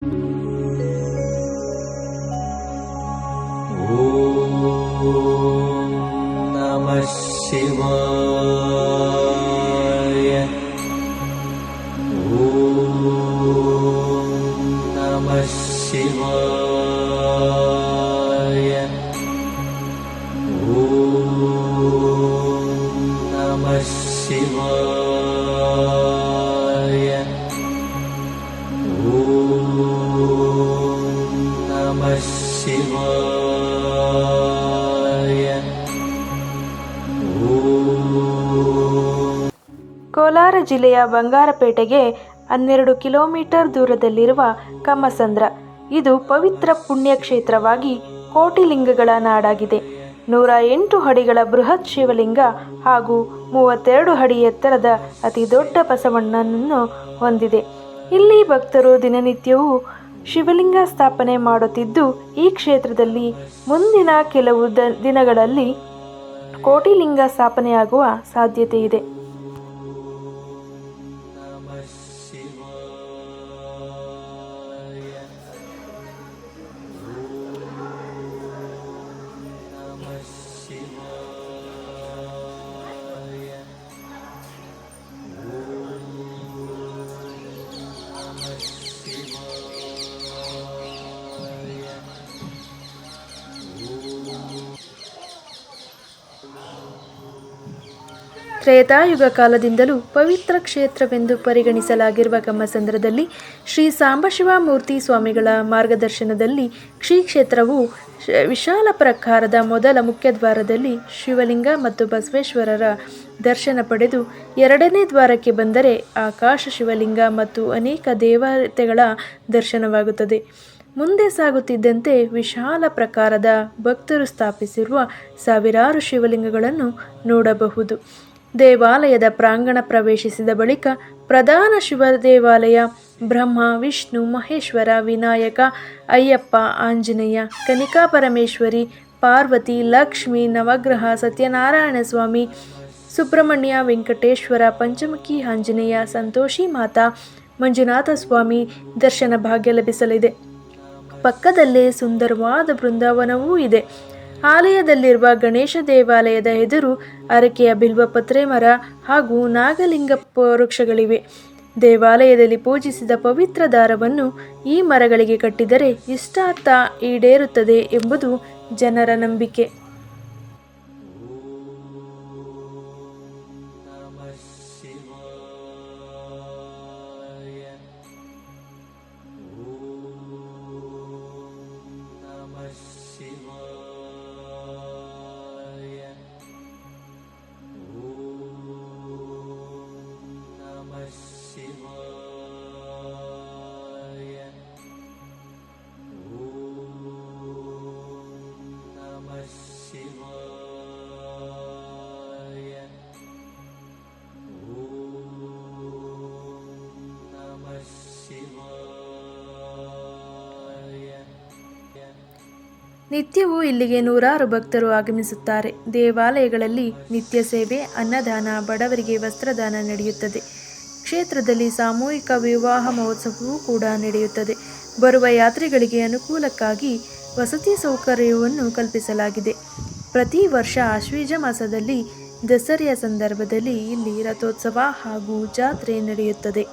नमः शिवाय। नमः शिवाय। नमः शिवाय। नमः शिवाय। ಕೋಲಾರ ಜಿಲ್ಲೆಯ ಬಂಗಾರಪೇಟೆಗೆ 12 ಕಿಲೋಮೀಟರ್ ದೂರದಲ್ಲಿರುವ ಕಮ್ಮಸಂದ್ರ. ಇದು ಪವಿತ್ರ ಪುಣ್ಯಕ್ಷೇತ್ರವಾಗಿ ಕೋಟಿಲಿಂಗಗಳ ನಾಡಾಗಿದೆ. 108 ಅಡಿಗಳ ಬೃಹತ್ ಶಿವಲಿಂಗ ಹಾಗೂ 32 ಅಡಿ ಎತ್ತರದ ಅತಿ ದೊಡ್ಡ ಬಸವಣ್ಣನನ್ನು ಹೊಂದಿದೆ. ಇಲ್ಲಿ ಭಕ್ತರು ದಿನನಿತ್ಯವೂ ಶಿವಲಿಂಗ ಸ್ಥಾಪನೆ ಮಾಡುತ್ತಿದ್ದು, ಈ ಕ್ಷೇತ್ರದಲ್ಲಿ ಮುಂದಿನ ಕೆಲವು ದಿನಗಳಲ್ಲಿ ಕೋಟಿಲಿಂಗ ಸ್ಥಾಪನೆಯಾಗುವ ಸಾಧ್ಯತೆ ಇದೆ. ತ್ರೇತಾಯುಗ ಕಾಲದಿಂದಲೂ ಪವಿತ್ರ ಕ್ಷೇತ್ರವೆಂದು ಪರಿಗಣಿಸಲಾಗಿರುವ ಕಮ್ಮಸಂದ್ರದಲ್ಲಿ ಶ್ರೀ ಸಾಂಬಶಿವ ಮೂರ್ತಿ ಸ್ವಾಮಿಗಳ ಮಾರ್ಗದರ್ಶನದಲ್ಲಿ ಕ್ಷೇತ್ರವು ವಿಶಾಲ ಪ್ರಕಾರದ ಮೊದಲ ಮುಖ್ಯದ್ವಾರದಲ್ಲಿ ಶಿವಲಿಂಗ ಮತ್ತು ಬಸವೇಶ್ವರರ ದರ್ಶನ ಪಡೆದು ಎರಡನೇ ದ್ವಾರಕ್ಕೆ ಬಂದರೆ ಆಕಾಶ ಶಿವಲಿಂಗ ಮತ್ತು ಅನೇಕ ದೇವತೆಗಳ ದರ್ಶನವಾಗುತ್ತದೆ. ಮುಂದೆ ಸಾಗುತ್ತಿದ್ದಂತೆ ವಿಶಾಲ ಪ್ರಕಾರದ ಭಕ್ತರು ಸ್ಥಾಪಿಸಿರುವ ಸಾವಿರಾರು ಶಿವಲಿಂಗಗಳನ್ನು ನೋಡಬಹುದು. ದೇವಾಲಯದ ಪ್ರಾಂಗಣ ಪ್ರವೇಶಿಸಿದ ಬಳಿಕ ಪ್ರಧಾನ ಶಿವ ದೇವಾಲಯ, ಬ್ರಹ್ಮ, ವಿಷ್ಣು, ಮಹೇಶ್ವರ, ವಿನಾಯಕ, ಅಯ್ಯಪ್ಪ, ಆಂಜನೇಯ, ಕನಿಕಾ ಪರಮೇಶ್ವರಿ, ಪಾರ್ವತಿ, ಲಕ್ಷ್ಮಿ, ನವಗ್ರಹ, ಸತ್ಯನಾರಾಯಣ ಸ್ವಾಮಿ, ಸುಬ್ರಹ್ಮಣ್ಯ, ವೆಂಕಟೇಶ್ವರ, ಪಂಚಮುಖಿ ಆಂಜನೇಯ, ಸಂತೋಷಿ ಮಾತಾ, ಮಂಜುನಾಥ ಸ್ವಾಮಿ ದರ್ಶನ ಭಾಗ್ಯ ಲಭಿಸಲಿದೆ. ಪಕ್ಕದಲ್ಲೇ ಸುಂದರವಾದ ಬೃಂದಾವನವೂ ಇದೆ. ಆಲಯದಲ್ಲಿರುವ ಗಣೇಶ ದೇವಾಲಯದ ಎದುರು ಅರಕೆಯ ಬಿಲ್ವಪತ್ರೆ ಮರ ಹಾಗೂ ನಾಗಲಿಂಗ ವೃಕ್ಷಗಳಿವೆ. ದೇವಾಲಯದಲ್ಲಿ ಪೂಜಿಸಿದ ಪವಿತ್ರ ದಾರವನ್ನು ಈ ಮರಗಳಿಗೆ ಕಟ್ಟಿದರೆ ಇಷ್ಟಾರ್ಥ ಈಡೇರುತ್ತದೆ ಎಂಬುದು ಜನರ ನಂಬಿಕೆ. ನಿತ್ಯವೂ ಇಲ್ಲಿಗೆ ನೂರಾರು ಭಕ್ತರು ಆಗಮಿಸುತ್ತಾರೆ. ದೇವಾಲಯಗಳಲ್ಲಿ ನಿತ್ಯ ಸೇವೆ, ಅನ್ನದಾನ, ಬಡವರಿಗೆ ವಸ್ತ್ರದಾನ ನಡೆಯುತ್ತದೆ. ಕ್ಷೇತ್ರದಲ್ಲಿ ಸಾಮೂಹಿಕ ವಿವಾಹ ಮಹೋತ್ಸವವೂ ಕೂಡ ನಡೆಯುತ್ತದೆ. ಬರುವ ಯಾತ್ರಿಗಳಿಗೆ ಅನುಕೂಲಕ್ಕಾಗಿ ವಸತಿ ಸೌಕರ್ಯವನ್ನು ಕಲ್ಪಿಸಲಾಗಿದೆ. ಪ್ರತಿ ವರ್ಷ ಆಶ್ವೀಜ ಮಾಸದಲ್ಲಿ ದಸರೆಯ ಸಂದರ್ಭದಲ್ಲಿ ಇಲ್ಲಿ ರಥೋತ್ಸವ ಹಾಗೂ ಜಾತ್ರೆ ನಡೆಯುತ್ತದೆ.